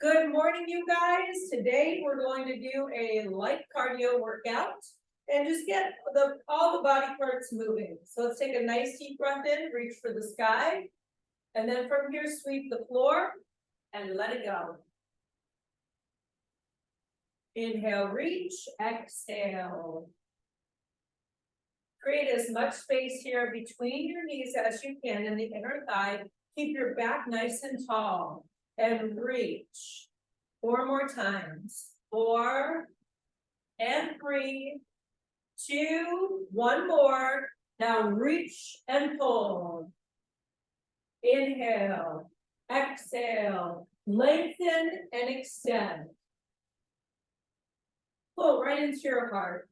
Good morning, you guys. Today we're going to do a light cardio workout and just get all the body parts moving. So let's take a nice deep breath in, reach for the sky, and then from here sweep the floor and let it go. Inhale, reach, exhale. Create as much space here between your knees as you can in the inner thigh. Keep your back nice and tall. And reach 4 more times. 4 and 3, 2, 1 more. Now reach and pull. Inhale, exhale, lengthen and extend. Pull right into your heart.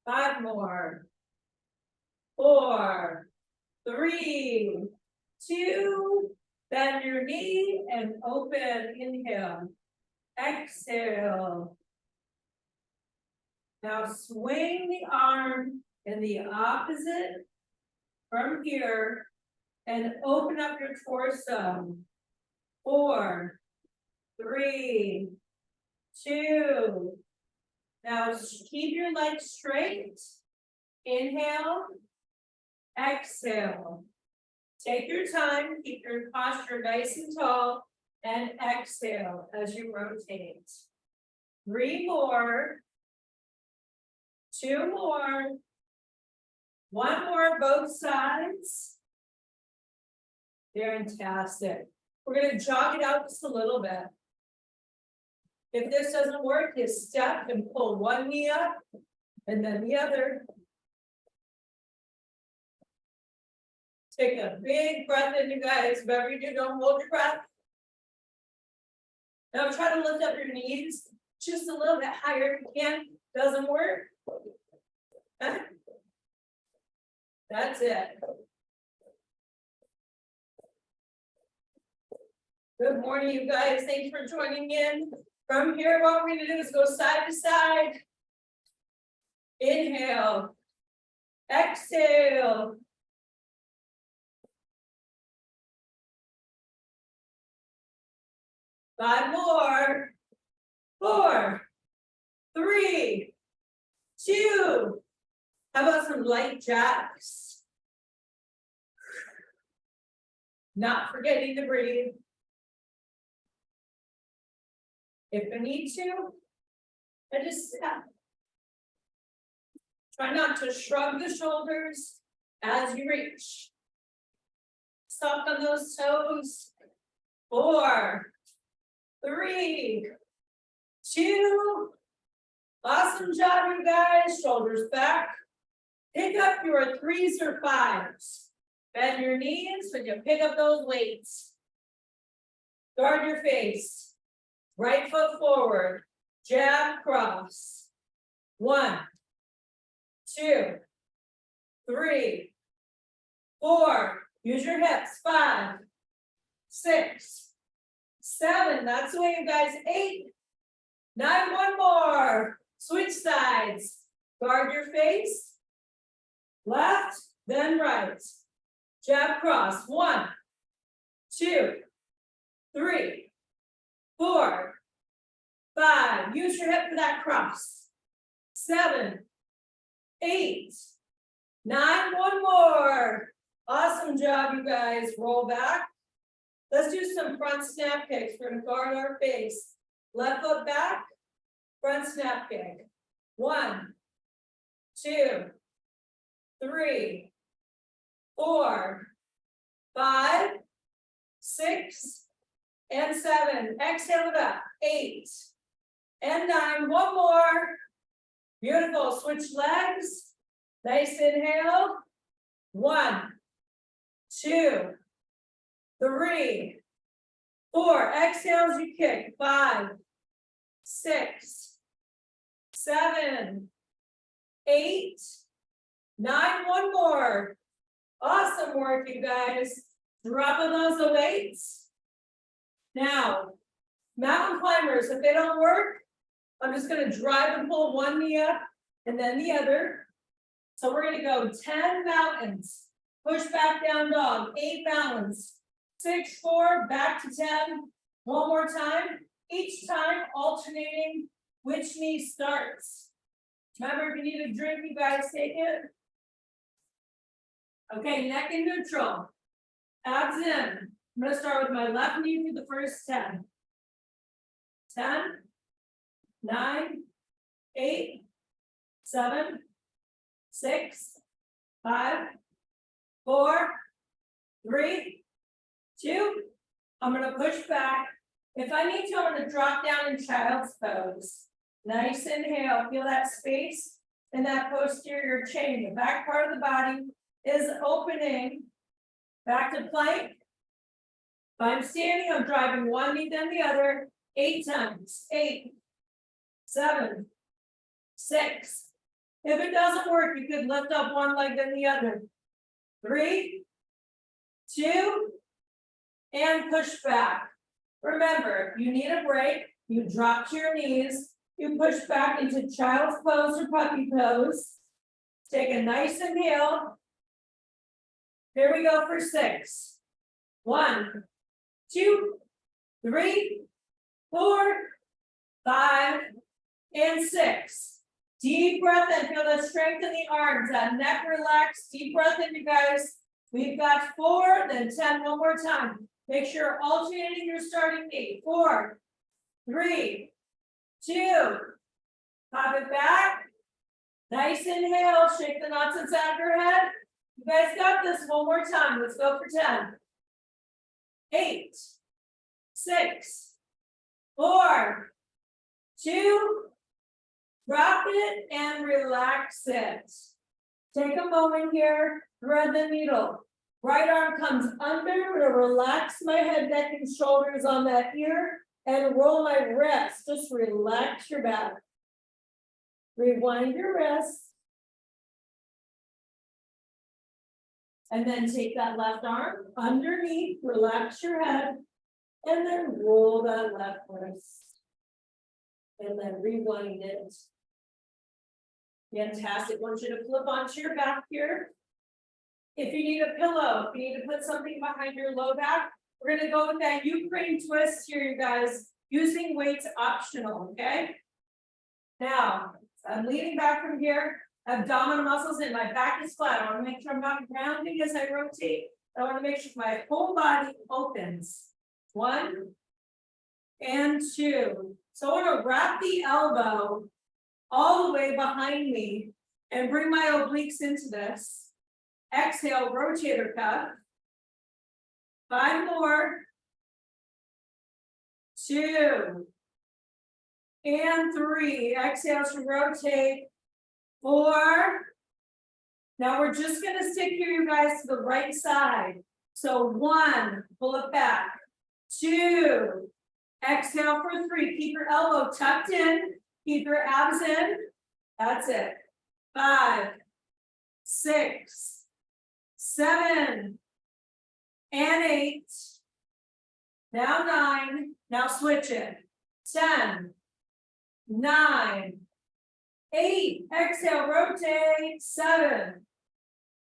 5 more. 4, 3, 2. Bend your knee and open. Inhale. Exhale. Now swing the arm in the opposite from here and open up your torso. 4, 3, 2. Now keep your legs straight. Inhale. Exhale. Take your time, keep your posture nice and tall, and exhale as you rotate. 3 more, 2 more, 1 more, both sides. Fantastic. We're going to jog it out just a little bit. If this doesn't work, you step and pull one knee up, and then the other. Take a big breath in, you guys. Whatever you do, don't hold your breath. Now try to lift up your knees just a little bit higher if you can. Doesn't work. That's it. Good morning, you guys. Thanks for joining in. From here, what we're going to do is go side to side. Inhale. Exhale. 5 more. 4, 3, 2. How about some light jacks? Not forgetting to breathe. If you need to, I just step. Try not to shrug the shoulders as you reach. Soft on those toes. 4, 3, 2. Awesome job, you guys. Shoulders back. Pick up your 3s or 5s. Bend your knees when you pick up those weights. Guard your face. Right foot forward. Jab, cross. 1, 2, 3, 4. Use your hips. 5, 6, 7, that's the way, you guys. 8, 9, 1 more. Switch sides. Guard your face. Left, then right. Jab cross. 1, 2, 3, 4, 5. Use your hip for that cross. 7, 8, 9, 1 more. Awesome job, you guys. Roll back. Let's do some front snap kicks. We're going to guard our face. Left foot back, front snap kick. 1, 2, 3, 4, 5, 6, and 7. Exhale it up. 8 and 9. 1 more. Beautiful. Switch legs. Nice inhale. 1, 2, 3, 4. Exhale as you kick. 5, 6, 7, 8, 9. 1 more. Awesome work, you guys. Dropping those weights. Now, mountain climbers, if they don't work, I'm just going to drive and pull one knee up and then the other. So we're going to go 10 mountains. Push back down dog. 8 mountains. 6, 4, back to 10. One more time, each time alternating which knee starts. Remember, if you need a drink, you guys take it. Okay, neck in neutral. Abs in. I'm gonna start with my left knee for the first 10. 10, 9, 8, 7, 6, 5, 4, 3, 2. I'm gonna push back. If I need to, I'm gonna drop down in child's pose. Nice inhale, feel that space in that posterior chain. The back part of the body is opening. Back to plank. If I'm standing, I'm driving one knee then the other 8 times. 8, 7, 6. If it doesn't work, you could lift up one leg then the other. 3, 2, and push back. Remember, if you need a break, you drop to your knees, you push back into child's pose or puppy pose. Take a nice inhale. Here we go for 6. 1, 2, 3, 4, 5, and 6. Deep breath in, feel the strength in the arms, that neck relaxed. Deep breath in, you guys. We've got 4, then 10, one more time. Make sure you're alternating your starting knee. 4, 3, 2. Pop it back. Nice inhale, shake the knots inside of your head. You guys got this, one more time. Let's go for 10. 8, 6, 4, 2, drop it and relax it. Take a moment here, thread the needle. Right arm comes under, I'm gonna relax my head, neck, and shoulders on that ear and roll my wrist. Just relax your back. Rewind your wrist. And then take that left arm underneath, relax your head, and then roll that left wrist. And then rewind it. Fantastic. I want you to flip onto your back here. If you need a pillow, if you need to put something behind your low back, we're gonna go with that Ukraine twist here, you guys. Using weights optional, okay? Now, I'm leaning back from here, abdominal muscles in, my back is flat. I wanna make sure I'm not grounding as I rotate. I wanna make sure my whole body opens. 1 and 2. So I wanna wrap the elbow all the way behind me and bring my obliques into this. Exhale, rotator cuff. 5 more. 2 and 3. Exhale to rotate. 4. Now we're just gonna stick here, you guys, to the right side. So 1, pull it back. 2, exhale for 3. Keep your elbow tucked in. Keep your abs in. That's it. 5, 6, 7, and 8. Now 9. Now switch it. 10, 9, 8. Exhale, rotate. 7,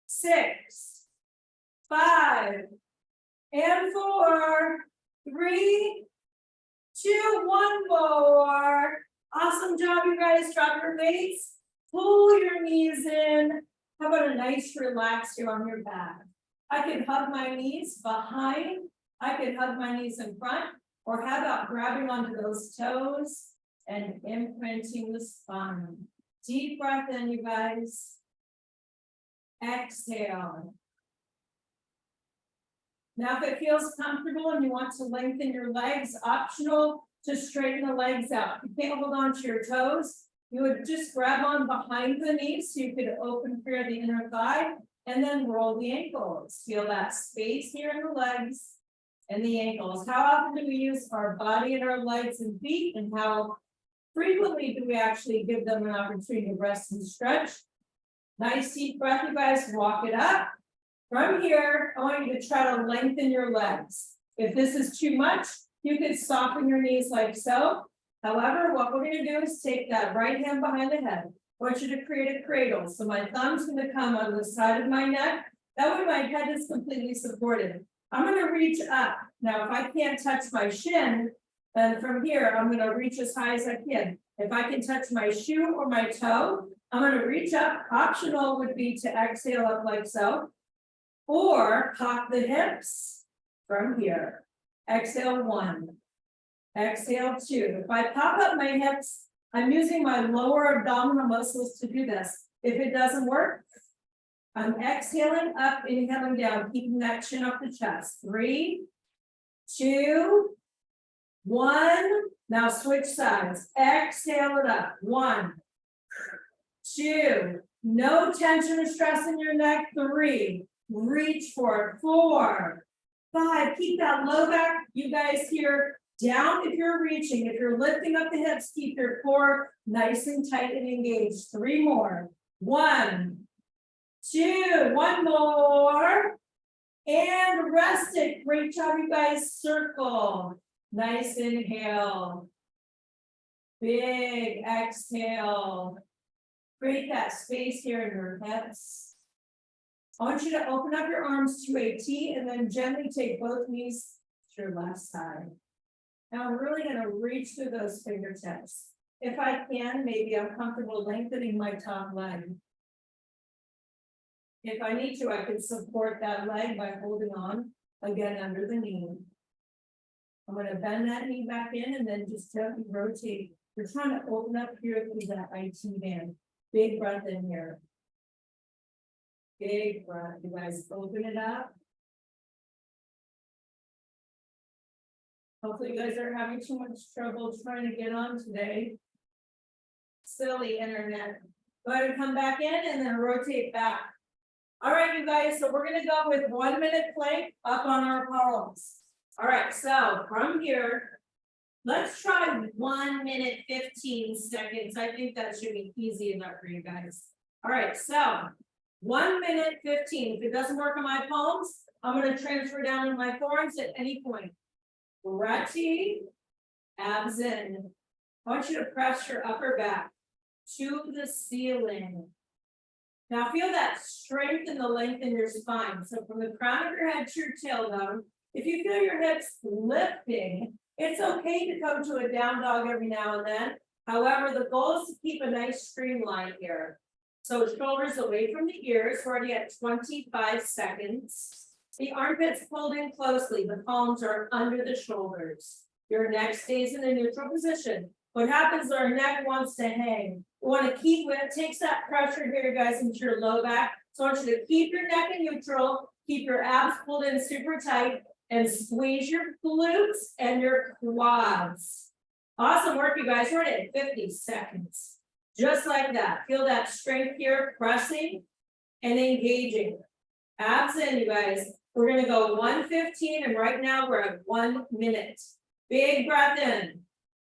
6, 5, and 4, 3, 2, 1 more. Awesome job, you guys. Drop your weights. Pull your knees in. How about a nice relax here on your back? I can hug my knees behind. I can hug my knees in front. Or how about grabbing onto those toes and imprinting the spine? Deep breath in, you guys. Exhale. Now, if it feels comfortable and you want to lengthen your legs, optional to straighten the legs out. You can't hold on to your toes. You would just grab on behind the knees so you could open through the inner thigh and then roll the ankles. Feel that space here in the legs and the ankles. How often do we use our body and our legs and feet, and how frequently do we actually give them an opportunity to rest and stretch? Nice deep breath, you guys. Walk it up. From here, I want you to try to lengthen your legs. If this is too much, you could soften your knees like so. However, what we're going to do is take that right hand behind the head. I want you to create a cradle. So my thumb's going to come on the side of my neck. That way my head is completely supported. I'm going to reach up. Now, if I can't touch my shin, then from here, I'm gonna reach as high as I can. If I can touch my shoe or my toe, I'm gonna reach up. Optional would be to exhale up like so. Or pop the hips from here. Exhale 1. Exhale 2. If I pop up my hips, I'm using my lower abdominal muscles to do this. If it doesn't work, I'm exhaling up, inhaling down, keeping that chin up the chest. 3, 2, 1. Now switch sides. Exhale it up. 1, 2. No tension or stress in your neck. 3. Reach for it. 4, 5. Keep that low back. You guys here. Down if you're reaching. If you're lifting up the hips, keep your core nice and tight and engaged. 3 more. 1, 2. 1 more. And rest it. Great job, you guys. Circle. Nice inhale. Big exhale. Create that space here in your hips. I want you to open up your arms to a T and then gently take both knees to your left side. Now I'm really going to reach through those fingertips. If I can, maybe I'm comfortable lengthening my top leg. If I need to, I can support that leg by holding on again under the knee. I'm going to bend that knee back in and then just gently rotate. We're trying to open up here through that IT band. Big breath in here. Big breath. You guys open it up. Hopefully you guys aren't having too much trouble trying to get on today. Silly internet. Go ahead and come back in and then rotate back. All right, you guys, so we're gonna go with 1 minute plank up on our palms. All right, so from here, let's try 1 minute, 15 seconds. I think that should be easy enough for you guys. All right, so 1 minute, 15. If it doesn't work on my palms, I'm gonna transfer down to my forearms at any point. Stretchy, abs in. I want you to press your upper back to the ceiling. Now feel that strength and the length in your spine. So from the crown of your head to your tailbone, if you feel your hips lifting, it's okay to come to a down dog every now and then. However, the goal is to keep a nice streamline here. So shoulders away from the ears. We're already at 25 seconds. The armpits pulled in closely. The palms are under the shoulders. Your neck stays in a neutral position. What happens is our neck wants to hang. We want to keep it, takes that pressure here, guys, into your low back. So I want you to keep your neck in neutral, keep your abs pulled in super tight, and squeeze your glutes and your quads. Awesome work, you guys. We're at 50 seconds. Just like that. Feel that strength here, pressing and engaging. Abs in, you guys. We're going to go 1:15, and right now we're at 1 minute. Big breath in.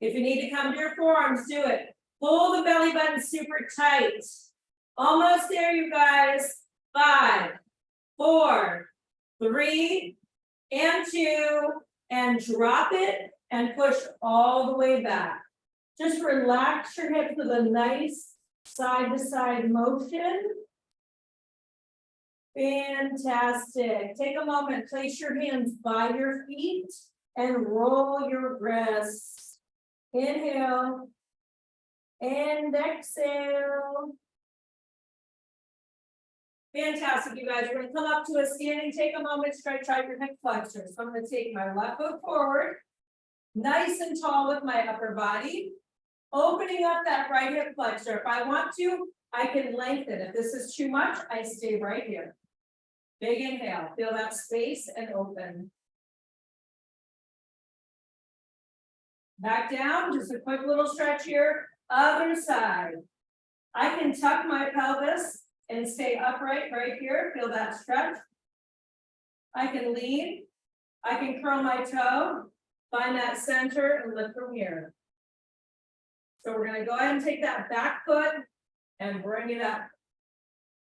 If you need to come to your forearms, do it. Pull the belly button super tight. Almost there, you guys. 5, 4, 3, and 2, and drop it and push all the way back. Just relax your hips with a nice side-to-side motion. Fantastic. Take a moment, place your hands by your feet and roll your wrists. Inhale and exhale. Fantastic, you guys. We're going to come up to a standing. Take a moment, stretch out your hip flexors. So I'm going to take my left foot forward, nice and tall with my upper body, opening up that right hip flexor. If I want to, I can lengthen. If this is too much, I stay right here. Big inhale. Feel that space and open. Back down. Just a quick little stretch here. Other side. I can tuck my pelvis and stay upright right here. Feel that stretch. I can lean. I can curl my toe. Find that center and lift from here. So we're going to go ahead and take that back foot and bring it up.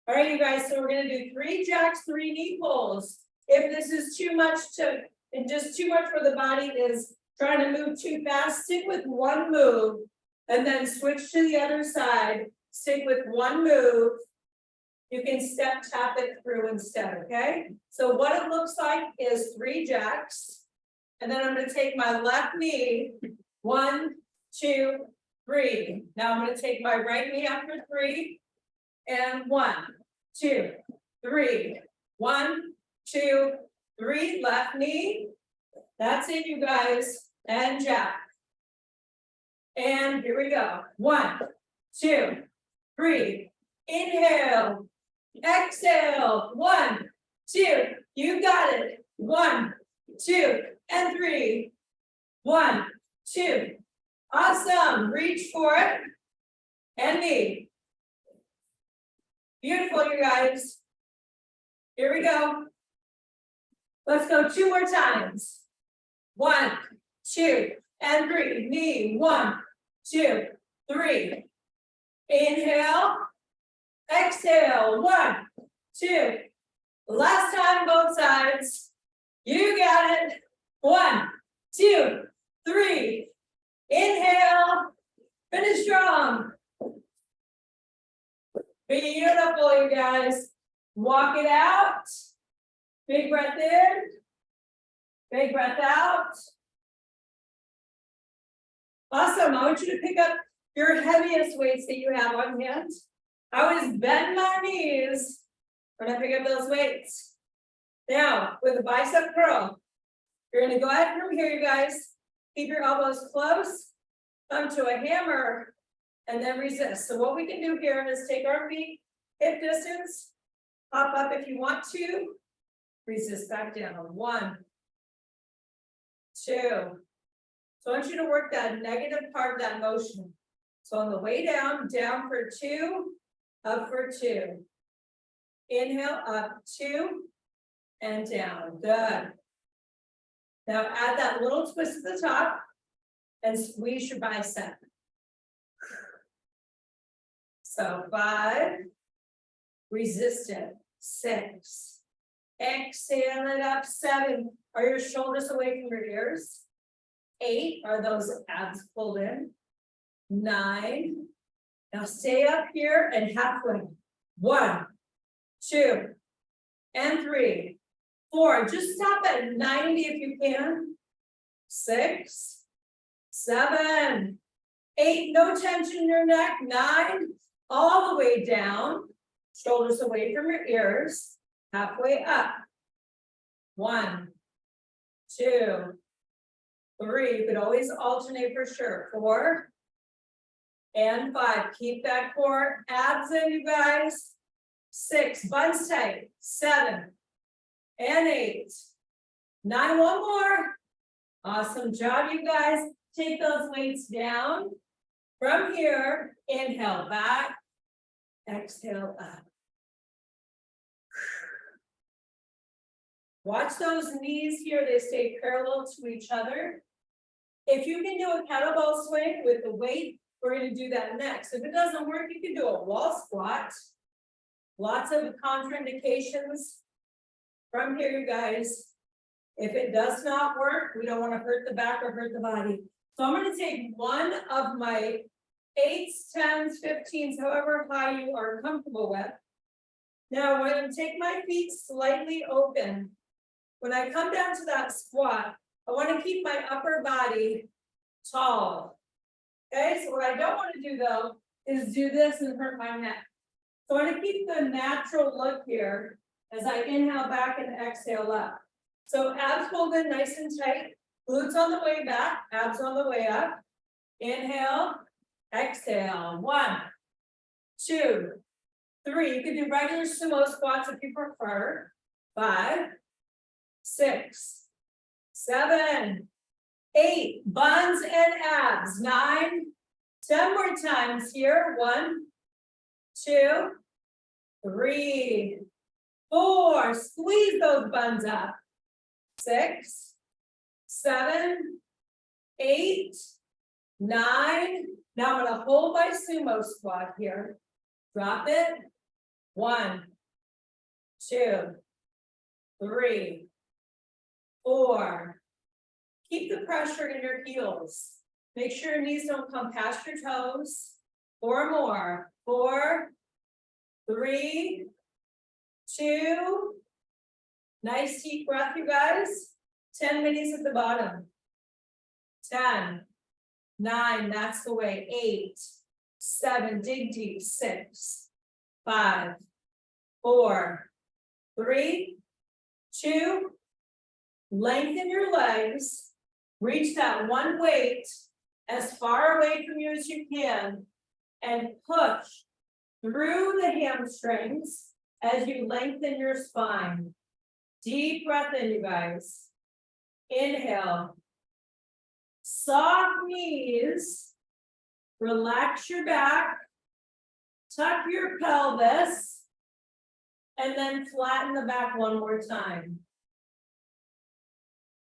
All right, you guys, so we're going to do 3 jacks, 3 knee pulls. If this is too much and just too much for the body is trying to move too fast, stick with 1 move and then switch to the other side. Stick with 1 move. You can step tap it through instead, okay? So what it looks like is 3 jacks. And then I'm gonna take my left knee, 1, 2, 3. Now I'm gonna take my right knee after 3, and 1, 2, 3. 1, 2, 3, left knee. That's it, you guys, and jack. And here we go. 1, 2, 3. Inhale, exhale. 1, 2. You got it. 1, 2, and 3. 1, 2. Awesome. Reach for it. And knee. Beautiful, you guys. Here we go. Let's go 2 more times. 1, 2, and 3. Knee. 1, 2, 3. Inhale. Exhale. 1, 2. Last time, both sides. You got it. 1, 2, 3. Inhale. Finish strong. Beautiful, you guys. Walk it out. Big breath in. Big breath out. Awesome. I want you to pick up your heaviest weights that you have on hand. I always bend my knees when I pick up those weights. Now, with a bicep curl, you're going to go ahead from here, you guys. Keep your elbows close. Come to a hammer and then resist. So what we can do here is take our feet hip distance, pop up if you want to, resist back down. 1, 2. So I want you to work that negative part of that motion. So on the way down, down for 2, up for 2. Inhale, up 2, and down. Good. Now add that little twist at the top and squeeze your bicep. So 5, resist it. 6, exhale it up. 7, are your shoulders away from your ears? 8, are those abs pulled in? 9, now stay up here and halfway. 1, 2, and 3, 4, just stop at 90 if you can. 6, 7, 8, no tension in your neck. 9, all the way down, shoulders away from your ears, halfway up. 1, 2, 3, you could always alternate for sure. 4, and 5, keep that core abs in, you guys. 6, buns tight. 7, and 8, 9, one more. Awesome job, you guys. Take those weights down. From here, inhale back, exhale up. Watch those knees here, they stay parallel to each other. If you can do a kettlebell swing with the weight, we're going to do that next. If it doesn't work, you can do a wall squat. Lots of contraindications from here, you guys. If it does not work, we don't want to hurt the back or hurt the body. So I'm going to take one of my 8s, 10s, 15s, however high you are comfortable with. Now I'm going to take my feet slightly open. When I come down to that squat, I want to keep my upper body tall. Okay, so what I don't want to do though is do this and hurt my neck. So I want to keep the natural look here as I inhale back and exhale up. So abs pulled in nice and tight, glutes on the way back, abs on the way up. Inhale, exhale. 1, 2, 3. You can do regular sumo squats if you prefer. 5, 6, 7, 8. Buns and abs. 9, 10 more times here. 1, 2, 3, 4. Squeeze those buns up. 6, 7, 8, 9. Now I'm going to hold my sumo squat here. Drop it. 1, 2, 3, 4. Keep the pressure in your heels. Make sure your knees don't come past your toes. 4 more. 4, 3, 2. Nice deep breath, you guys. 10 minis at the bottom. 10, 9, that's the way. 8, 7, dig deep. 6, 5, 4, 3, 2, lengthen your legs. Reach that one weight as far away from you as you can and push through the hamstrings as you lengthen your spine. Deep breath in, you guys. Inhale. Soft knees. Relax your back. Tuck your pelvis. And then flatten the back one more time.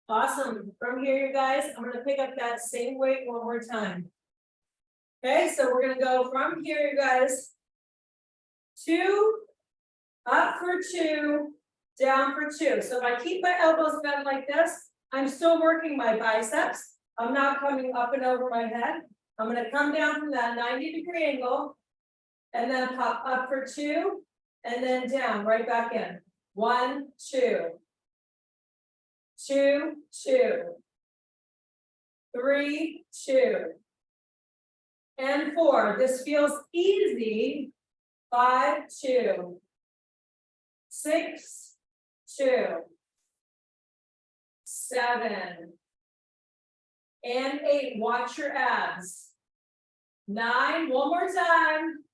Awesome. From here, you guys, I'm going to pick up that same weight one more time. Okay, so we're going to go from here, you guys. 2, up for 2, down for 2. So if I keep my elbows bent like this, I'm still working my biceps. I'm not coming up and over my head. I'm going to come down from that 90-degree angle and then pop up for 2 and then down right back in. 1, 2. 2, 2. 3, 2. And 4. This feels easy. 5, 2. 6, 2. 7. And 8. Watch your abs. 9. One more time.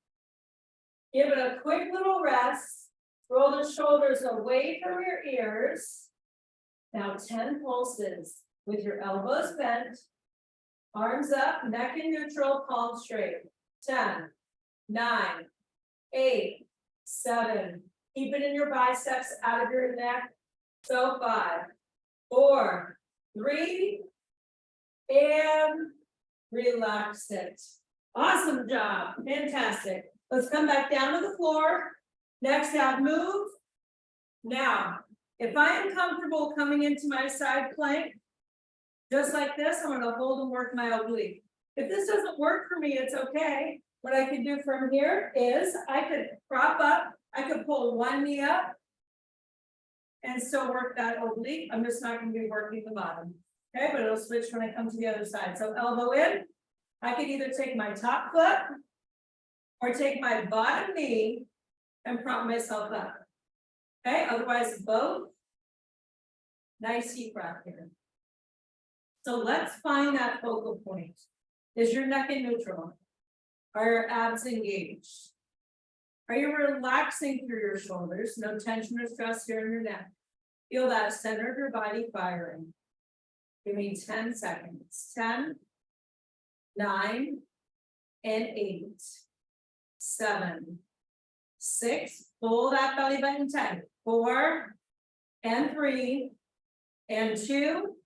Give it a quick little rest. Roll the shoulders away from your ears. Now 10 pulses with your elbows bent, arms up, neck in neutral, palms straight. 10, 9, 8, 7. Keep it in your biceps, out of your neck. So 5, 4, 3, and relax it. Awesome job. Fantastic. Let's come back down to the floor. Next ab move. Now, if I am comfortable coming into my side plank, just like this, I'm going to hold and work my oblique. If this doesn't work for me, it's okay. What I can do from here is I could prop up, I could pull one knee up and still work that oblique. I'm just not going to be working the bottom. Okay, but it'll switch when I come to the other side. So elbow in, I could either take my top foot or take my bottom knee and prop myself up. Okay, otherwise both. Nice deep breath here. So let's find that focal point. Is your neck in neutral? Are your abs engaged? Are you relaxing through your shoulders? No tension or stress here in your neck. Feel that center of your body firing. Give me 10 seconds. 10, 9, and 8, 7, 6. Pull that belly button tight. 4, and 3, and 2,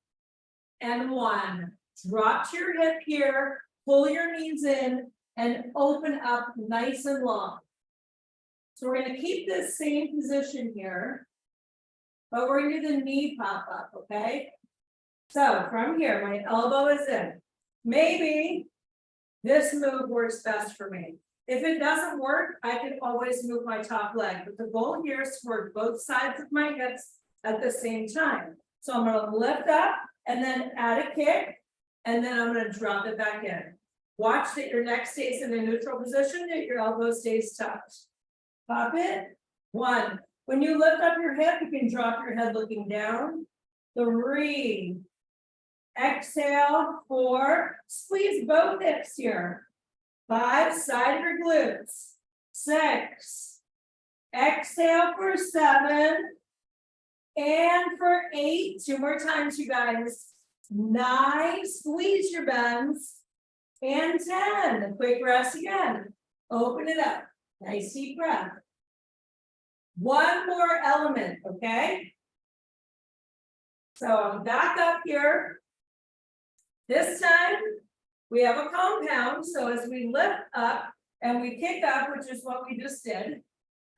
and 1. Drop to your hip here. Pull your knees in and open up nice and long. So we're going to keep this same position here, but we're going to do the knee pop up, okay? So from here, my elbow is in. Maybe this move works best for me. If it doesn't work, I can always move my top leg, but the goal here is to work both sides of my hips at the same time. So I'm going to lift up and then add a kick, and then I'm going to drop it back in. Watch that your neck stays in a neutral position, that your elbow stays tucked. Pop it. 1. When you lift up your hip, you can drop your head looking down. 3. Exhale. 4. Squeeze both hips here. 5. Side of your glutes. 6. Exhale for 7. And for 8. 2 more times, you guys. 9. Squeeze your bends. And 10. A quick rest again. Open it up. Nice deep breath. One more element, okay? So I'm back up here. This time we have a compound. So as we lift up and we kick up, which is what we just did,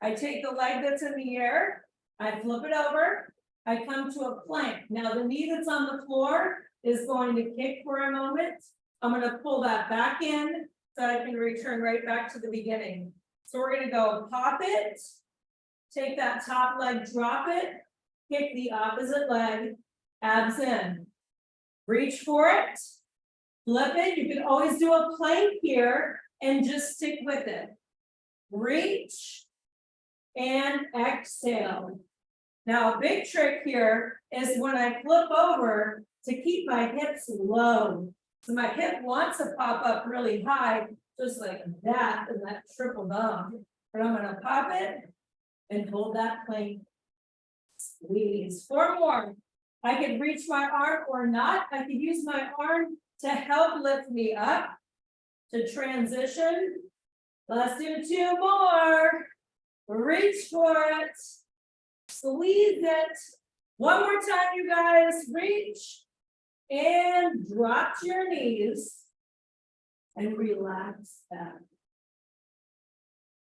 I take the leg that's in the air, I flip it over, I come to a plank. Now the knee that's on the floor is going to kick for a moment. I'm going to pull that back in so I can return right back to the beginning. So we're going to go pop it, take that top leg, drop it, kick the opposite leg, abs in. Reach for it, flip it. You can always do a plank here and just stick with it. Reach and exhale. Now, a big trick here is when I flip over to keep my hips low. So my hip wants to pop up really high, just like that, and that triple down. But I'm gonna pop it and hold that plank. Squeeze. 4 more. I can reach my arm or not. I can use my arm to help lift me up to transition. Let's do 2 more. Reach for it. Squeeze it. 1 more time, you guys. Reach and drop to your knees and relax that.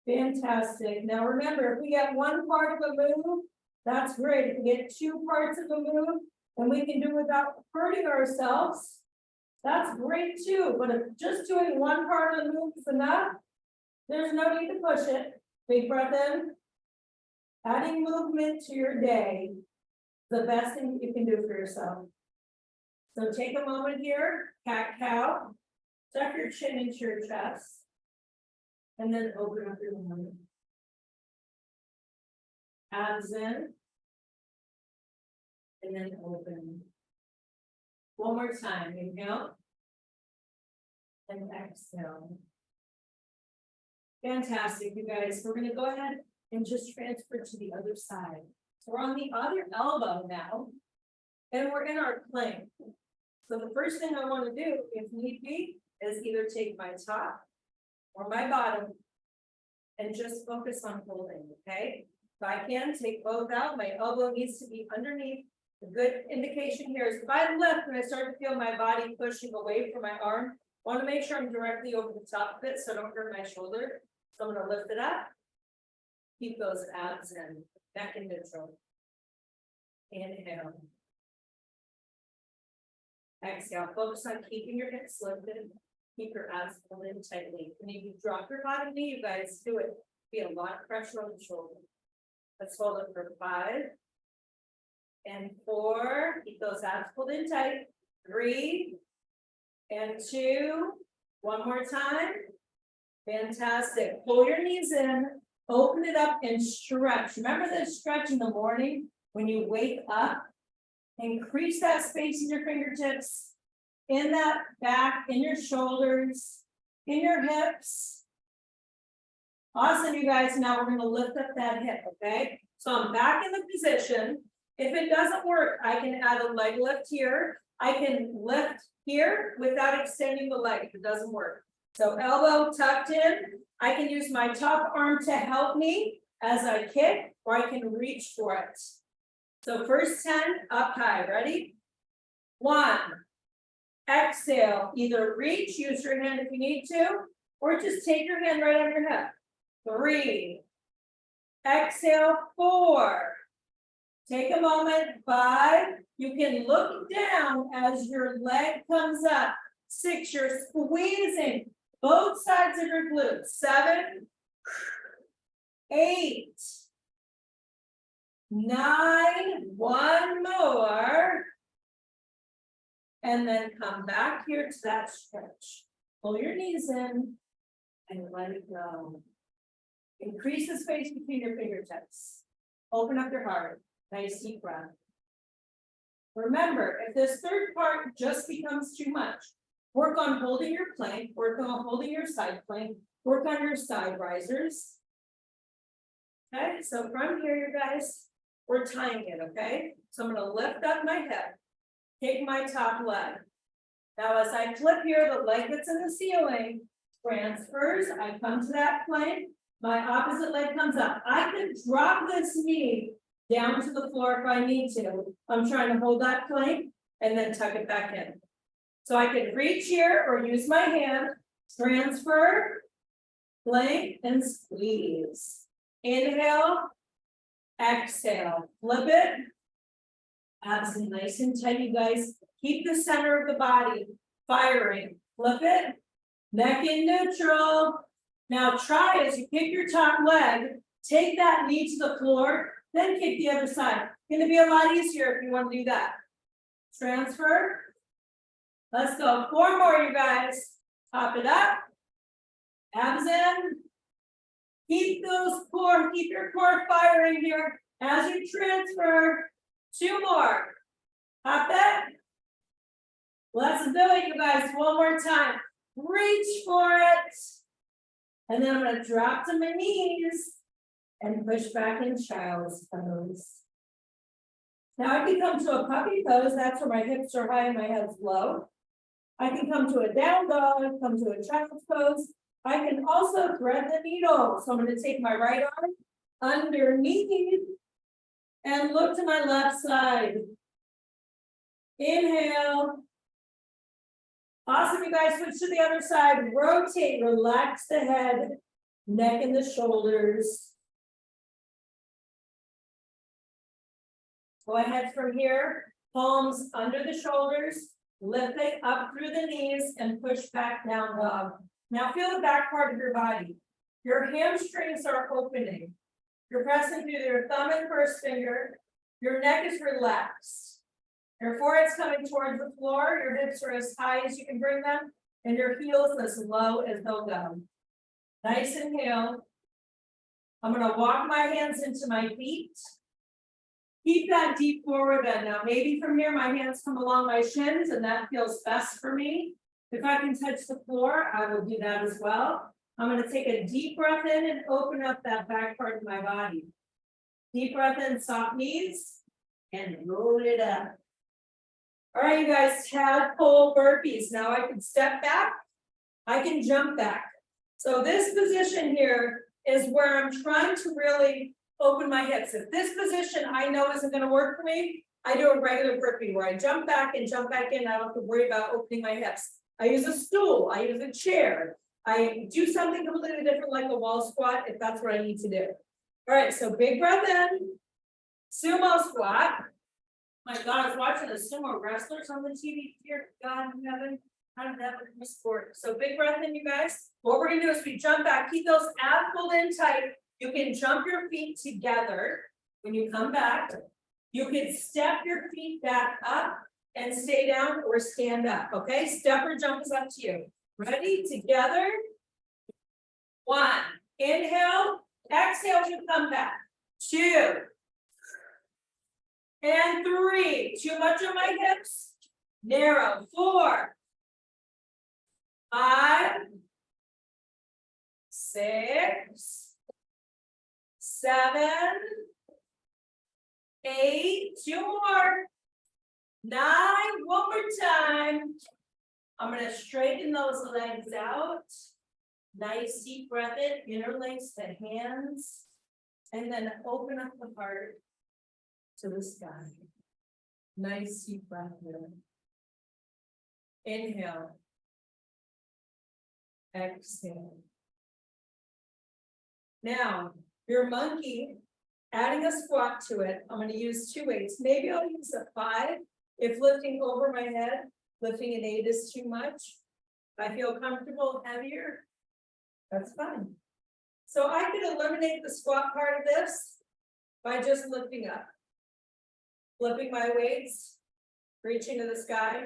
Fantastic. Now remember, if we get 1 part of a move, that's great. If we get 2 parts of a move and we can do it without hurting ourselves, that's great too. But if just doing 1 part of the move is enough, there's no need to push it. Big breath in. Adding movement to your day, the best thing you can do for yourself. So take a moment here, cat cow, tuck your chin into your chest, and then open up your mouth. Abs in, and then open. 1 more time, inhale, and exhale. Fantastic, you guys. We're gonna go ahead and just transfer to the other side. So we're on the other elbow now, and we're in our plank. So the first thing I want to do, if need be, is either take my top or my bottom and just focus on holding, okay? If I can, take both out. My elbow needs to be underneath. A good indication here is if I lift and I start to feel my body pushing away from my arm, I want to make sure I'm directly over the top of it so I don't hurt my shoulder. So I'm going to lift it up. Keep those abs in, neck in neutral. Inhale. Exhale. Focus on keeping your hips lifted. Keep your abs pulled in tightly. When you drop your bottom knee, you guys do it. Be a lot of pressure on the shoulder. Let's hold it for 5 and 4. Keep those abs pulled in tight. 3 and 2. 1 more time. Fantastic. Pull your knees in. Open it up and stretch. Remember this stretch in the morning when you wake up? Increase that space in your fingertips, in that back, in your shoulders, in your hips. Awesome, you guys. Now we're going to lift up that hip, okay? So I'm back in the position. If it doesn't work, I can add a leg lift here. I can lift here without extending the leg if it doesn't work. So elbow tucked in. I can use my top arm to help me as I kick, or I can reach for it. So first 10 up high. Ready? 1. Exhale. Either reach, use your hand if you need to, or just take your hand right on your hip. 3. Exhale. 4. Take a moment. 5. You can look down as your leg comes up. 6. You're squeezing both sides of your glutes. 7. 8. 9. 1 more. And then come back here to that stretch. Pull your knees in and let it go. Increase the space between your fingertips. Open up your heart. Nice deep breath. Remember, if this third part just becomes too much, work on holding your plank, work on holding your side plank, work on your side risers. Okay, so from here, you guys, we're tying it, okay? So I'm going to lift up my hip, take my top leg. Now, as I flip here, the leg that's in the ceiling transfers. I come to that plank. My opposite leg comes up. I can drop this knee down to the floor if I need to. I'm trying to hold that plank and then tuck it back in. So I can reach here or use my hand, transfer, plank, and squeeze. Inhale, exhale, flip it. Abs nice and tight, you guys. Keep the center of the body firing. Flip it, neck in neutral. Now try as you kick your top leg, take that knee to the floor, then kick the other side. It's going to be a lot easier if you want to do that. transfer. Let's go, 4 more, you guys. Top it up. Abs in. Keep your core firing here as you transfer. 2 more. Hop it. Let's do it, you guys, one more time. Reach for it. And then I'm going to drop to my knees and push back in child's pose. Now I can come to a puppy pose. That's where my hips are high and my head's low. I can come to a down dog, come to a child's pose. I can also thread the needle. So I'm going to take my right arm underneath and look to my left side. Inhale. Awesome, you guys, switch to the other side. Rotate, relax the head, neck and the shoulders. Go ahead from here, palms under the shoulders, lift it up through the knees and push back down dog. Now feel the back part of your body. Your hamstrings are opening. You're pressing through your thumb and first finger. Your neck is relaxed. Your forehead's coming towards the floor. Your hips are as high as you can bring them, and your heels as low as they'll go. Nice inhale. I'm going to walk my hands into my feet. Keep that deep forward bend. Now, maybe from here, my hands come along my shins, and that feels best for me. If I can touch the floor, I will do that as well. I'm going to take a deep breath in and open up that back part of my body. Deep breath in, soft knees, and roll it up. All right, you guys, tadpole burpees. Now I can step back, I can jump back. So this position here is where I'm trying to really open my hips. If this position I know isn't going to work for me, I do a regular burpee where I jump back and jump back in. I don't have to worry about opening my hips. I use a stool, I use a chair. I do something completely different like a wall squat if that's what I need to do. All right, so big breath in, sumo squat. My God, I was watching the sumo wrestlers on the TV here. God in heaven, how did that become a sport? So big breath in, you guys. What we're gonna do is we jump back, keep those abs pulled in tight. You can jump your feet together when you come back. You can step your feet back up and stay down or stand up, okay? Step or jump is up to you. Ready? Together. 1. Inhale. Exhale to come back. 2. And 3. Too much on my hips. Narrow. 4. 5. 6. 7. 8. 2 more. 9. One more time. I'm going to straighten those legs out. Nice deep breath in. Interlace the hands. And then open up the heart to the sky. Nice deep breath in. Inhale. Exhale. Now, your monkey, adding a squat to it, I'm going to use 2 weights. Maybe I'll use a 5 if lifting over my head. Lifting an 8 is too much. If I feel comfortable heavier, that's fine. So I could eliminate the squat part of this by just lifting up. Flipping my weights, reaching to the sky,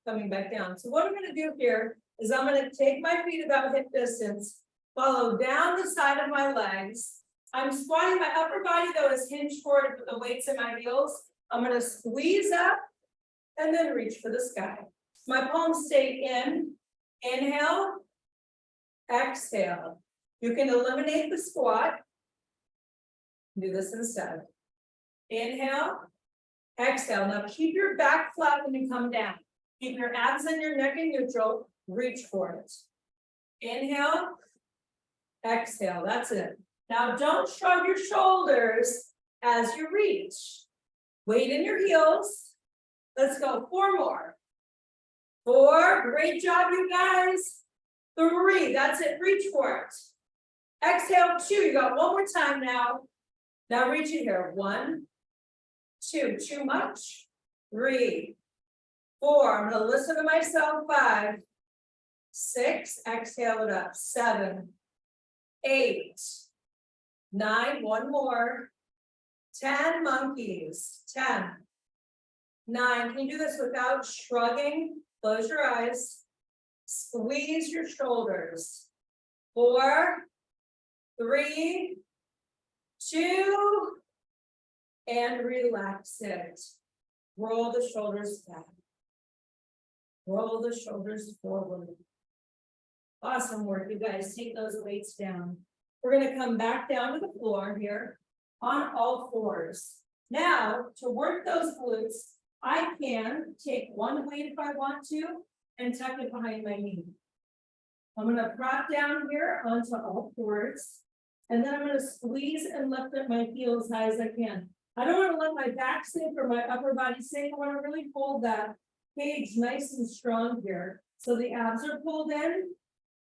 coming back down. So what I'm going to do here is I'm going to take my feet about hip distance, follow down the side of my legs. I'm squatting, my upper body though is hinged forward with the weights in my heels. I'm going to squeeze up and then reach for the sky. My palms stay in. Inhale, exhale. You can eliminate the squat. Do this instead. Inhale, exhale. Now keep your back flat when you come down. Keep your abs and your neck in neutral. Reach for it. Inhale, exhale. That's it. Now don't shrug your shoulders as you reach. Weight in your heels. Let's go. 4 more. 4. Great job, you guys. 3. That's it. Reach for it. Exhale. 2. You got 1 more time now. Now reach in here. 1, 2. Too much. 3, 4. I'm going to listen to myself. 5, 6. Exhale it up. 7, 8, 9. 1 more. 10 monkeys. 10, 9. Can you do this without shrugging? Close your eyes. Squeeze your shoulders. 4, 3, 2, and relax it. Roll the shoulders back. Roll the shoulders forward. Awesome work, you guys. Take those weights down. We're going to come back down to the floor here on all fours. Now, to work those glutes, I can take one weight if I want to and tuck it behind my knee. I'm going to prop down here onto all fours, and then I'm going to squeeze and lift up my heels as high as I can. I don't want to let my back sink or my upper body sink. I want to really hold that cage nice and strong here. So the abs are pulled in,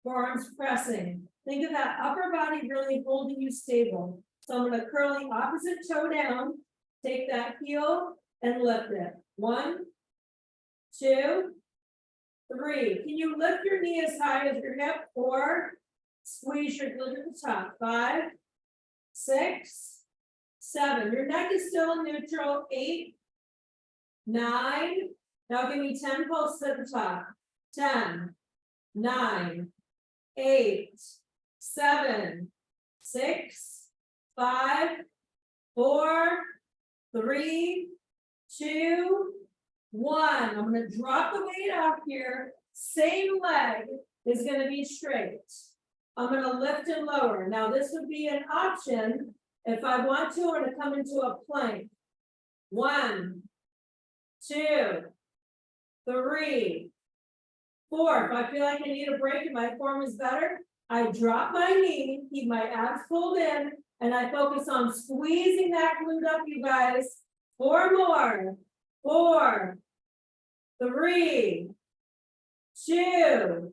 forearms pressing. Think of that upper body really holding you stable. So I'm going to curl the opposite toe down, take that heel and lift it. 1, 2, 3. Can you lift your knee as high as your hip or squeeze your glute at the top? 5, 6, 7. Your neck is still in neutral. 8, 9. Now give me 10 pulses at the top. 10, 9, 8, 7, 6, 5, 4, 3, 2, 1. I'm going to drop the weight off here. Same leg is going to be straight. I'm going to lift and lower. Now this would be an option if I want to, I'm going to come into a plank. 1, 2, 3, 4. If I feel like I need a break and my form is better, I drop my knee, keep my abs pulled in, and I focus on squeezing that glute up, you guys. 4 more. 4, 3, 2.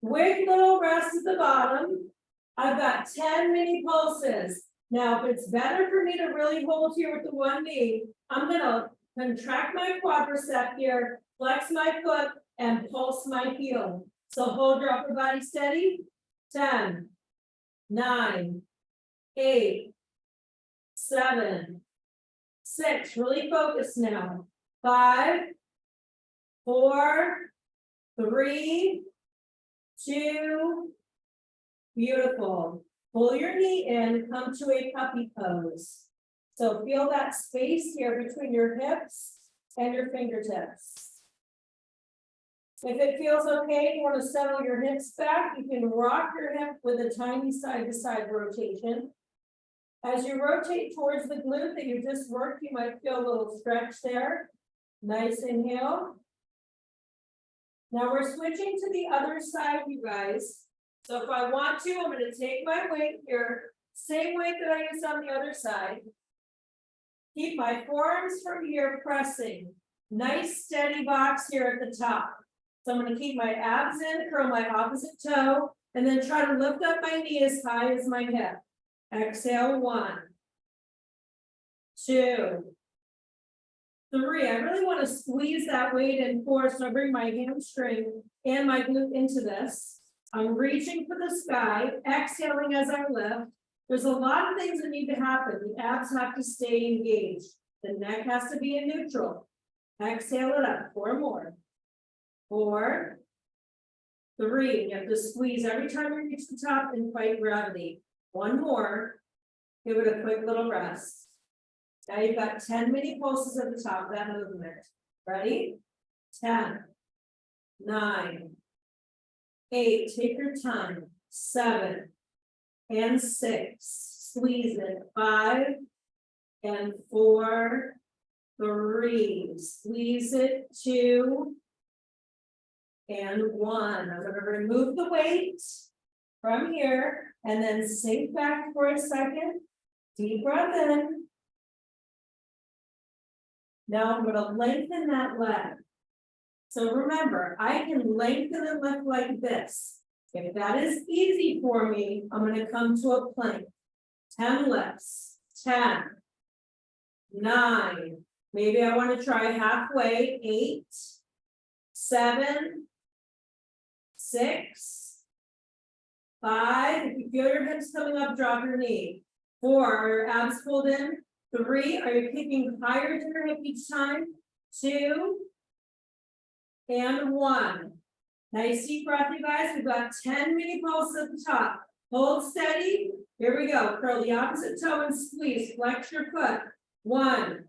Quick little rest at the bottom. I've got 10 mini pulses. Now, if it's better for me to really hold here with the one knee, I'm going to contract my quadricep here, flex my foot, and pulse my heel. So hold your upper body steady. 10, 9, 8, 7, 6. Really focus now. 5, 4, 3, 2. Beautiful. Pull your knee in, come to a puppy pose. So feel that space here between your hips and your fingertips. If it feels okay, you want to settle your hips back, you can rock your hip with a tiny side-to-side rotation. As you rotate towards the glute that you just worked, you might feel a little stretch there. Nice inhale. Now we're switching to the other side, you guys. So if I want to, I'm going to take my weight here, same weight that I used on the other side. Keep my forearms from here pressing. Nice steady box here at the top. So I'm going to keep my abs in, curl my opposite toe, and then try to lift up my knee as high as my hip. Exhale, 1, 2, 3. I really want to squeeze that weight in 4, so I bring my hamstring and my glute into this. I'm reaching for the sky, exhaling as I lift. There's a lot of things that need to happen. The abs have to stay engaged. The neck has to be in neutral. Exhale it up. 4 more. 4, 3. You have to squeeze every time you reach the top and fight gravity. 1 more. Give it a quick little rest. Now you've got 10 mini pulses at the top of that movement. Ready? 10, 9, 8. Take your time. 7 and 6. Squeeze it. 5 and 4, 3. Squeeze it. 2 and 1. I'm going to remove the weight from here and then sink back for a second. Deep breath in. Now I'm going to lengthen that leg. So remember, I can lengthen and lift like this. If that is easy for me, I'm going to come to a plank. 10 lifts. 10, 9. Maybe I want to try halfway. 8, 7, 6, 5. If you feel your hips coming up, drop your knee. 4. Are your abs pulled in? 3, are you kicking higher to your hip each time? 2, and 1. Nice deep breath, you guys. We've got 10 mini pulses at the top. Hold steady. Here we go. Curl the opposite toe and squeeze. Flex your foot. 1,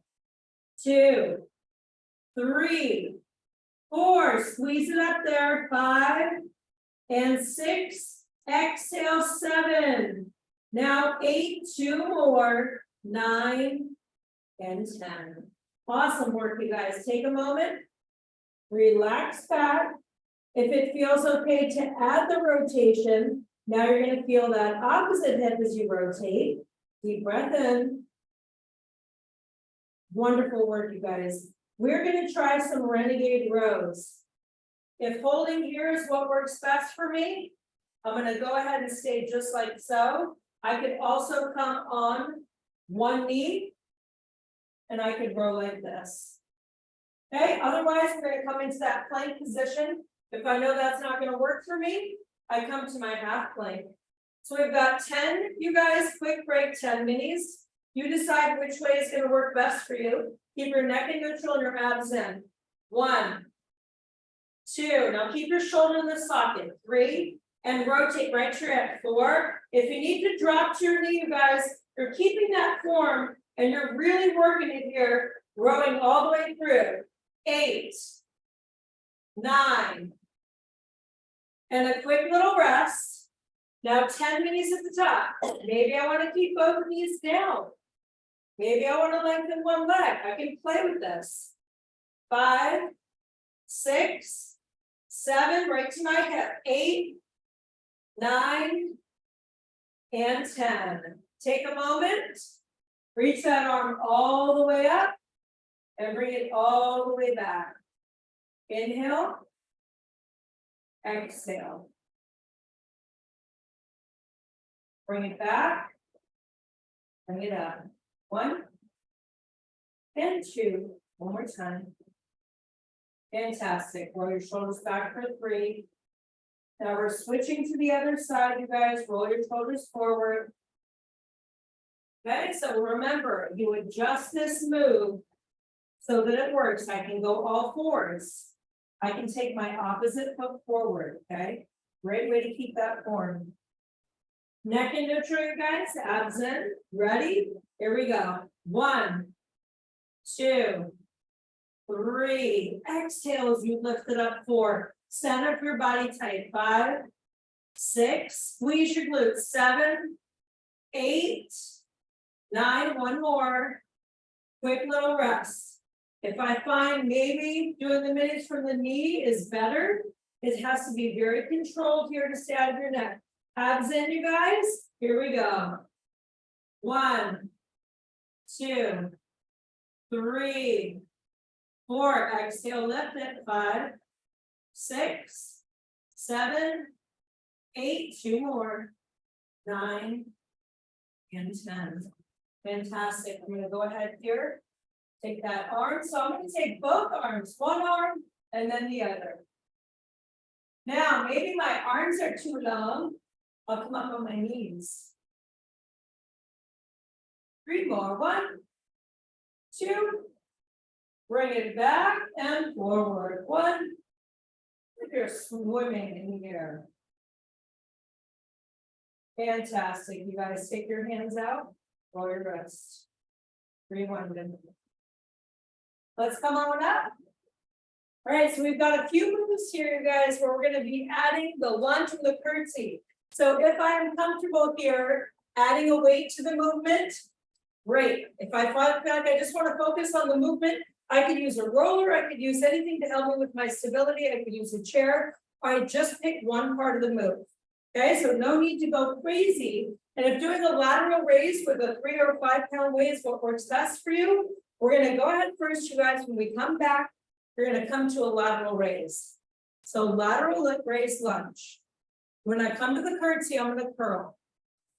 2, 3, 4. Squeeze it up there. 5 and 6. Exhale. 7. Now 8. 2 more. 9 and 10. Awesome work, you guys. Take a moment. Relax back. If it feels okay to add the rotation, now you're going to feel that opposite hip as you rotate. Deep breath in. Wonderful work, you guys. We're going to try some renegade rows. If holding here is what works best for me, I'm going to go ahead and stay just like so. I could also come on one knee, and I could row like this. Okay, otherwise we're going to come into that plank position. If I know that's not going to work for me, I come to my half plank. So we've got 10, you guys, quick break, 10 minis. You decide which way is going to work best for you. Keep your neck in neutral and your abs in. 1, 2, now keep your shoulder in the socket. 3, and rotate right to your hip. 4, if you need to drop to your knee, you guys, you're keeping that form and you're really working it here, rowing all the way through. 8, 9, and a quick little rest. Now 10 minis at the top. Maybe I want to keep both knees down. Maybe I want to lengthen one leg. I can play with this. 5, 6, 7, right to my hip. 8, 9, and 10. Take a moment. Reach that arm all the way up and bring it all the way back. Inhale. Exhale. Bring it back. Bring it up. 1 and 2. One more time. Fantastic. Roll your shoulders back for 3. Now we're switching to the other side, you guys. Roll your shoulders forward. Okay, so remember, you adjust this move so that it works. I can go all 4s. I can take my opposite foot forward, okay? Great way to keep that form. Neck in neutral, you guys, abs in. Ready? Here we go. 1, 2, 3. Exhale as you lift it up. 4. Center of your body tight. 5, 6. Squeeze your glutes. 7, 8, 9. One more. Quick little rest. If I find maybe doing the minis from the knee is better, it has to be very controlled here to stay out of your neck. Abs in, you guys. Here we go. 1, 2, 3, 4. Exhale, lift it. 5, 6, 7, 8. 2 more. 9 and 10. Fantastic. I'm going to go ahead here. Take that arm. So I'm going to take both arms, one arm and then the other. Now, maybe my arms are too long. I'll come up on my knees. 3 more. 1, 2. Bring it back and forward. 1. If you're swimming in here. Fantastic. You guys take your hands out. Roll your wrist. 3, 1. Let's come on up. All right, so we've got a few moves here, you guys, where we're going to be adding the lunge and the curtsy. So if I'm comfortable here, adding a weight to the movement, great. If I find like I just want to focus on the movement, I could use a roller, I could use anything to help me with my stability, I could use a chair. I just pick one part of the move. Okay, so no need to go crazy. And if doing a lateral raise with a 3 or 5 pound weight is what works best for you, we're going to go ahead first, you guys. When we come back, we're going to come to a lateral raise. So lateral raise lunge. When I come to the curtsy, I'm going to curl.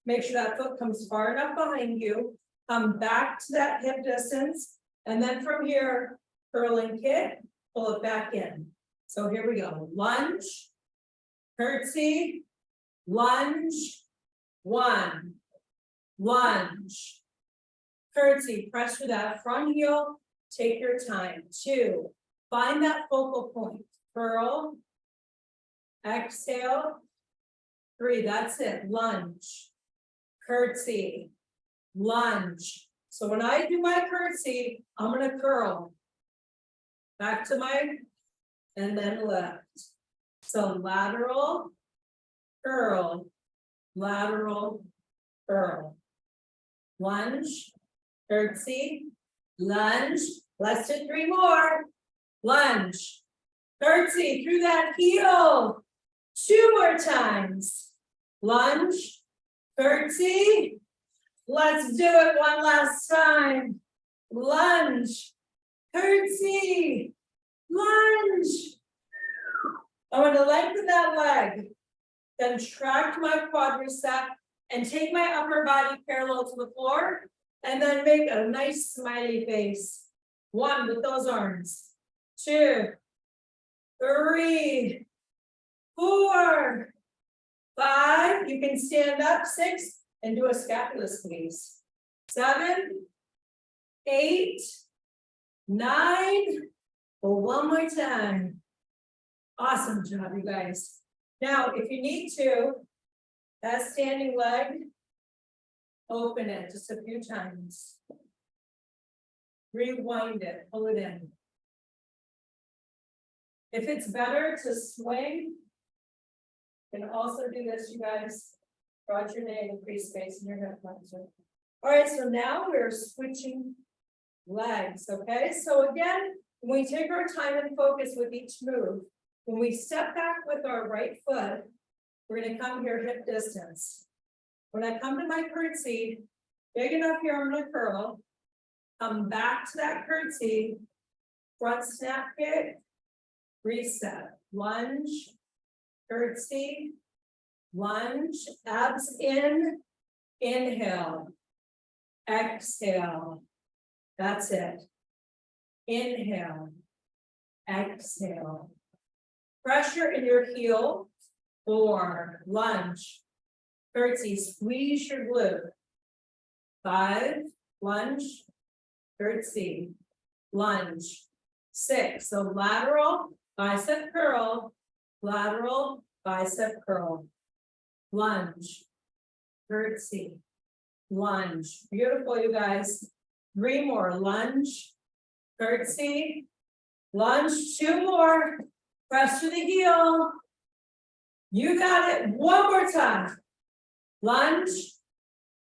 Make sure that foot comes far enough behind you. Come back to that hip distance. And then from here, curl and kick, pull it back in. So here we go. Lunge, curtsy, lunge, 1, lunge, curtsy, press through that front heel, take your time. 2, find that focal point, curl, exhale, 3, that's it, lunge, curtsy, lunge. So when I do my curtsy, I'm gonna curl, back to my, and then left. So lateral, curl, lateral, curl, lunge, curtsy, lunge, let's do 3 more, lunge, curtsy through that heel, 2 more times, lunge, curtsy, let's do it one last time, lunge, curtsy, lunge. I'm going to lengthen that leg, contract my quadricep, and take my upper body parallel to the floor, and then make a nice smiley face. 1 with those arms, 2, 3, 4, 5. You can stand up, 6, and do a scapula squeeze. 7, 8, 9. Well, 1 more time. Awesome job, you guys. Now, if you need to, that standing leg, open it just a few times. Rewind it, pull it in. If it's better to swing, you can also do this, you guys. Broad your knee, increase space in your hip flexor. All right, so now we're switching legs, okay? So again, when we take our time and focus with each move, when we step back with our right foot, we're gonna come here hip distance. When I come to my curtsy, big enough here, I'm gonna curl, come back to that curtsy, front snap kick, reset, lunge, curtsy, lunge, abs in, inhale, exhale, that's it, inhale, exhale, pressure in your heel, 4, lunge, curtsy, squeeze your glute, 5, lunge, curtsy, lunge, 6, so lateral, bicep curl, lateral, bicep curl, lunge, curtsy, lunge, beautiful you guys, 3 more, lunge, curtsy, lunge, 2 more, press to the heel, you got it, 1 more time, lunge,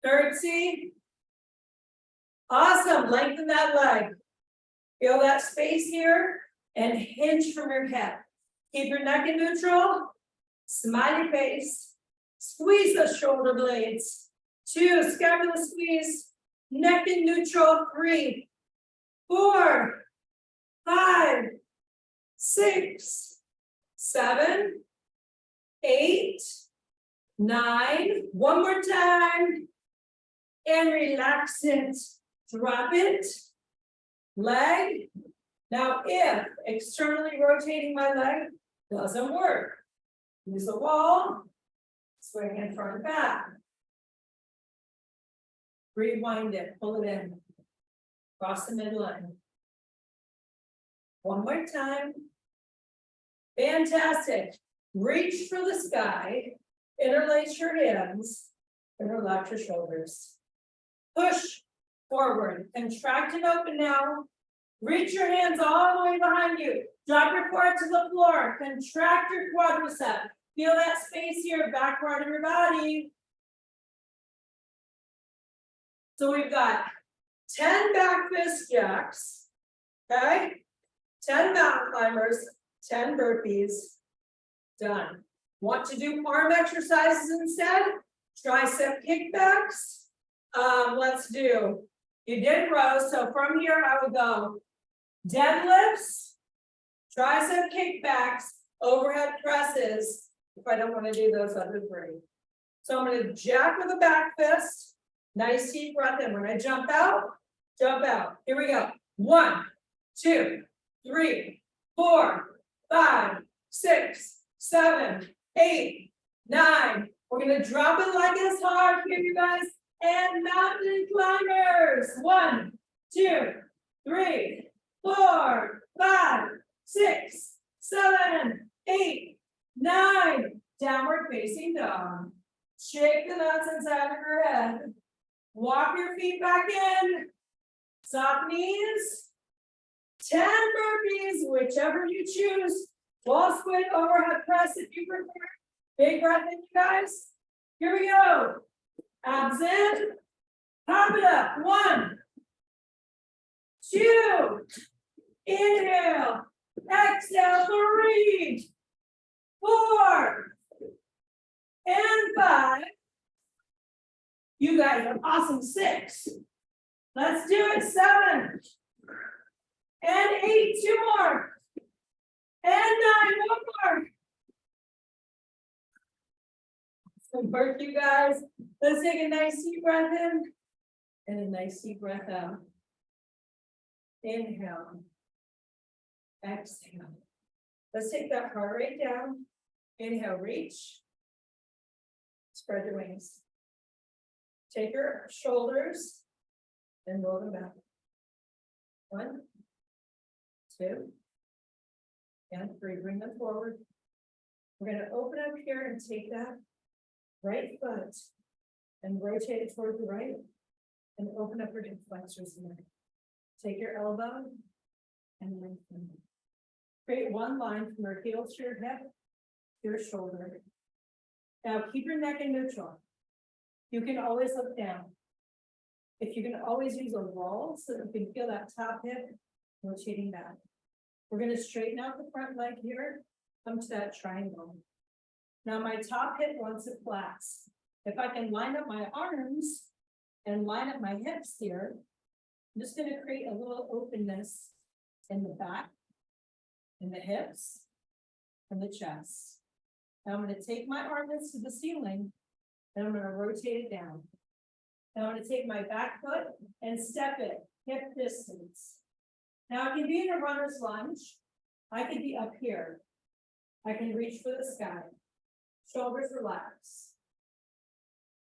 curtsy, awesome, lengthen that leg, feel that space here, and hinge from your hip, keep your neck in neutral, smiley face, squeeze those shoulder blades, 2, scapula squeeze, neck in neutral, 3, 4, 5, 6, 7, 8, 9, 1 more time, and relax it, drop it, leg. Now if externally rotating my leg doesn't work, use the wall, swing in front and back. Rewind it, pull it in, cross the midline. 1 more time. Fantastic. Reach for the sky, interlace your hands, interlock your shoulders. Push forward, contract and open now. Reach your hands all the way behind you. Drop your core to the floor, contract your quadricep. Feel that space here, back part of your body. So we've got 10 back fist jacks, okay? 10 mountain climbers, 10 burpees, done. Want to do arm exercises instead? Tricep kickbacks. Let's do, you did rows, so from here I would go deadlifts, tricep kickbacks, overhead presses, if I don't want to do those other 3. So I'm going to jack with a back fist, nice deep breath in. When I jump out, here we go. 1, 2, 3, 4, 5, 6, 7, 8, 9. We're going to drop it like this hard here, you guys. And mountain climbers. 1, 2, 3, 4, 5, 6, 7, 8, 9. Downward facing dog. Shake the nuts inside of your head. Walk your feet back in. Soft knees. 10 burpees, whichever you choose. Wall squat, overhead press if you prefer. Big breath in, you guys. Here we go. Abs in. Pop it up. 1, 2. Inhale. Exhale. 3, 4, and 5. You guys are awesome. 6. Let's do it. 7. And 8. 2 more. And 9. 1 more. Some work, you guys. Let's take a nice deep breath in and a nice deep breath out. Inhale. Exhale. Let's take that heart rate down. Inhale, reach. Spread your wings. Take your shoulders and roll them back. 1, 2, and 3. Bring them forward. We're going to open up here and take that right foot and rotate it toward the right and open up your hip flexors in there. Take your elbow and lengthen. Create one line from your heel to your hip to your shoulder. Now keep your neck in neutral. You can always look down. If you can always use a wall so that you can feel that top hip rotating back. We're going to straighten out the front leg here, come to that triangle. Now my top hip wants to flex. If I can line up my arms and line up my hips here, I'm just going to create a little openness in the back, in the hips, and the chest. Now I'm going to take my armpits to the ceiling, and I'm going to rotate it down. Now I'm going to take my back foot and step it, hip distance. Now I can be in a runner's lunge. I could be up here. I can reach for the sky. Shoulders relax.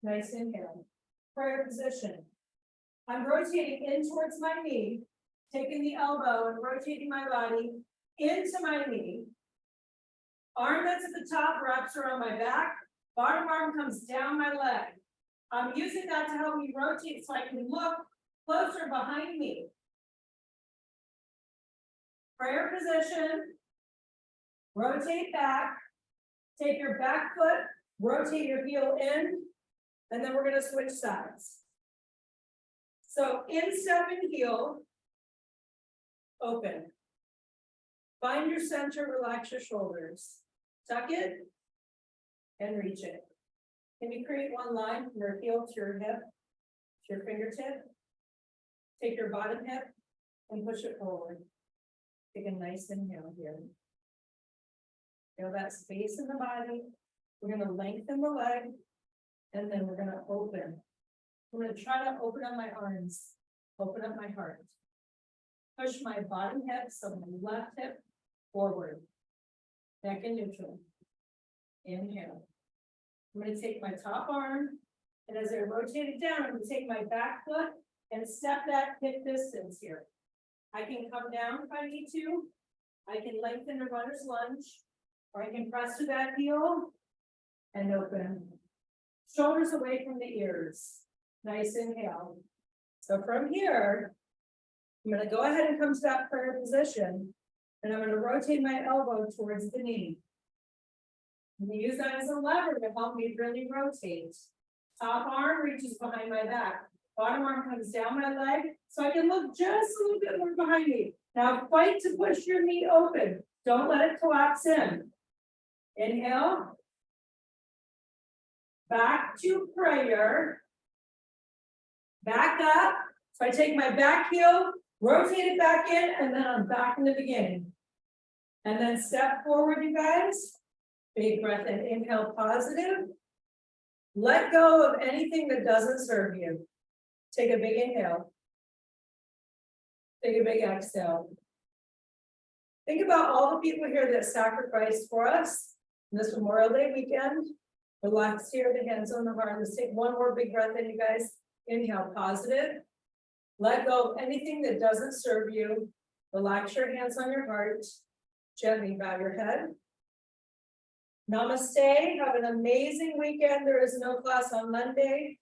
Nice inhale. Prayer position. I'm rotating in towards my knee, taking the elbow and rotating my body into my knee. Arm that's at the top wraps around my back. Bottom arm comes down my leg. I'm using that to help me rotate so I can look closer behind me. Prayer position. Rotate back. Take your back foot, rotate your heel in, and then we're going to switch sides. So instep and heel, open. Find your center, relax your shoulders. Tuck it and reach it. Can you create one line from your heel to your hip, to your fingertip? Take your bottom hip and push it forward. Take a nice inhale here. Feel that space in the body. We're going to lengthen the leg, and then we're going to open. We're going to try to open up my arms, open up my heart. Push my bottom hip, so my left hip forward. Neck in neutral. Inhale. I'm going to take my top arm, and as I rotate it down, I'm going to take my back foot and step that hip distance here. I can come down if I need to. I can lengthen a runner's lunge. Or I can press to that heel and open. Shoulders away from the ears. Nice inhale. So from here, I'm going to go ahead and come to that prayer position. And I'm going to rotate my elbow towards the knee. I'm going to use that as a lever to help me really rotate. Top arm reaches behind my back. Bottom arm comes down my leg. So I can look just a little bit more behind me. Now fight to push your knee open. Don't let it collapse in. Inhale. Back to prayer. Back up. So I take my back heel, rotate it back in, and then I'm back in the beginning. And then step forward, you guys. Big breath in. Inhale, positive. Let go of anything that doesn't serve you. Take a big inhale. Take a big exhale. Think about all the people here that sacrificed for us this Memorial Day weekend. Relax here, the hands on the heart. Let's take one more big breath in, you guys. Inhale, positive. Let go of anything that doesn't serve you. Relax your hands on your heart. Gently bow your head. Namaste. Have an amazing weekend. There is no class on Monday.